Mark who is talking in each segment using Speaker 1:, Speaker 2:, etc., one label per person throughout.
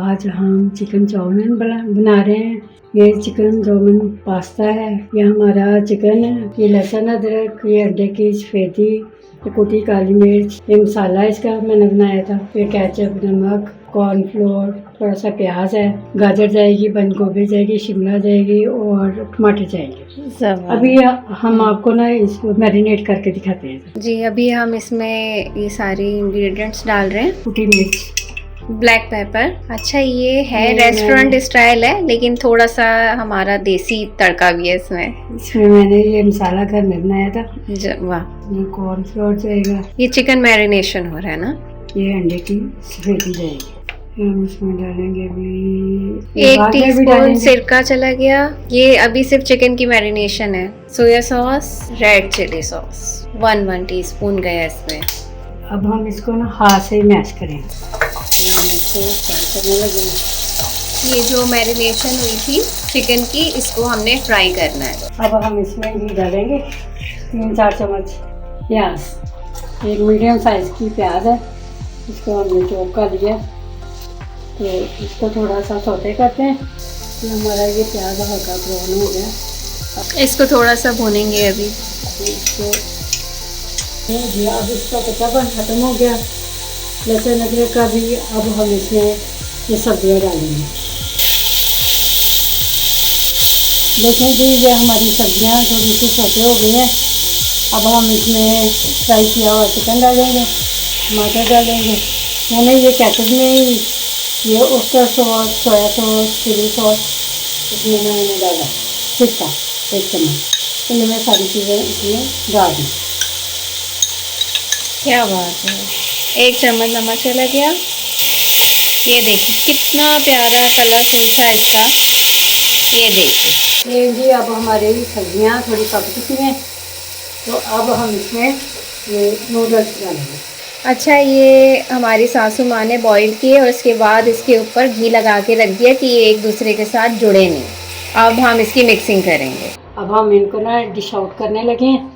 Speaker 1: आज हम chicken chowmein बना रहे हैं। ये चिकन चाउमीन पास्ता है। ये हमारा चिकन है। ये लहसुन अदरक, ये अंडे की सफेदी, ये कुटी काली मिर्च, ये मसाला इसका मैंने बनाया था। ये केचप, नमक, कॉर्नफ्लोर, थोड़ा सा प्याज है, गाजर जाएगी, बंद गोभी जाएगी, शिमला जाएगी और टमाटर जाएंगे। अभी हम आपको ना इसको मैरिनेट करके दिखाते हैं।
Speaker 2: जी, अभी हम इसमें ये सारे इंग्रेडिएंट्स डाल रहे हैं।
Speaker 1: कुटी मिर्च,
Speaker 2: ब्लैक पेपर। अच्छा, ये है रेस्टोरेंट स्टाइल है, लेकिन थोड़ा सा हमारा देसी तड़का भी है इसमें
Speaker 1: मैंने ये मसाला घर में बनाया था।
Speaker 2: वाह।
Speaker 1: ये कॉर्नफ्लोर जाएगा।
Speaker 2: ये चिकन मैरिनेशन हो रहा है ना।
Speaker 1: ये अंडे की सफेदी जाएगी। हम इसमें डालेंगे भी
Speaker 2: 1 टीस्पून सिरका चला गया। ये अभी सिर्फ चिकन की मैरिनेशन है। Soya sauce, red chilli sauce 1 teaspoon गया इसमें।
Speaker 1: अब हम इसको ना हाथ से मैश करेंगे। हम इसको फ्राई करने लगे।
Speaker 2: ये जो मैरिनेशन हुई थी चिकन की, इसको हमने फ्राई करना है।
Speaker 1: अब हम इसमें घी डालेंगे 3-4 चम्मच प्याज। एक मीडियम साइज की प्याज है, इसको हमने चॉप कर लिया। तो इसको थोड़ा सा सौते करते हैं। तो हमारा ये प्याज हल्का ब्राउन हो गया।
Speaker 2: इसको थोड़ा सा भूनेंगे अभी।
Speaker 1: इसको अब इसका कच्चापन खत्म हो गया लहसुन अदरक का भी। अब हम इसमें ये सब्जियाँ डालेंगे। देखें जी, ये हमारी सब्जियाँ थोड़ी सी सौते हो गई हैं। अब हम इसमें फ्राई किया हुआ चिकन डालेंगे, टमाटर डालेंगे। मैंने ये केचप में ही ये oyster sauce, soya sauce, chilli sauce इसमें मैंने डाला सिरका 1 चम्मच। इनमें सारी चीज़ें इसमें डाल दी।
Speaker 2: क्या बात है। 1 चम्मच नमक चला गया। ये देखिए कितना प्यारा कलरफुल था इसका। ये देखिए।
Speaker 1: ये जी, अब हमारी सब्जियाँ थोड़ी पक चुकी हैं। तो अब हम इसमें ये नूडल्स डालेंगे।
Speaker 2: अच्छा, ये हमारी सासू माँ ने बॉईल किए और उसके बाद इसके ऊपर घी लगा के रख दिया कि ये एक दूसरे के साथ जुड़े नहीं। अब हम इसकी मिक्सिंग करेंगे।
Speaker 1: अब हम इनको ना डिश आउट करने लगे हैं।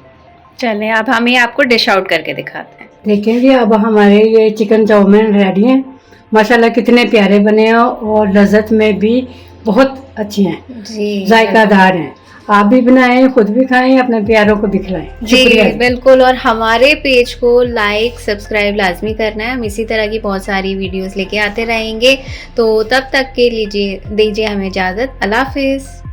Speaker 2: चलें, अब हम ये आपको डिश आउट करके दिखाते हैं।
Speaker 1: देखें जी, अब हमारे ये चिकन चाउमीन रेडी हैं। माशाल्लाह कितने प्यारे बने हैं और लज़्ज़त में भी बहुत अच्छे हैं जी, जायकादार हैं। आप भी बनाएं, खुद भी खाएं, अपने प्यारों को भी खिलाएं।
Speaker 2: जी बिल्कुल। और हमारे पेज को लाइक सब्सक्राइब लाजमी करना है। हम इसी तरह की बहुत सारी वीडियोस लेके आते रहेंगे। तो तब तक के लिए दीजिए हमें इजाज़त। अल्लाह हाफिज़।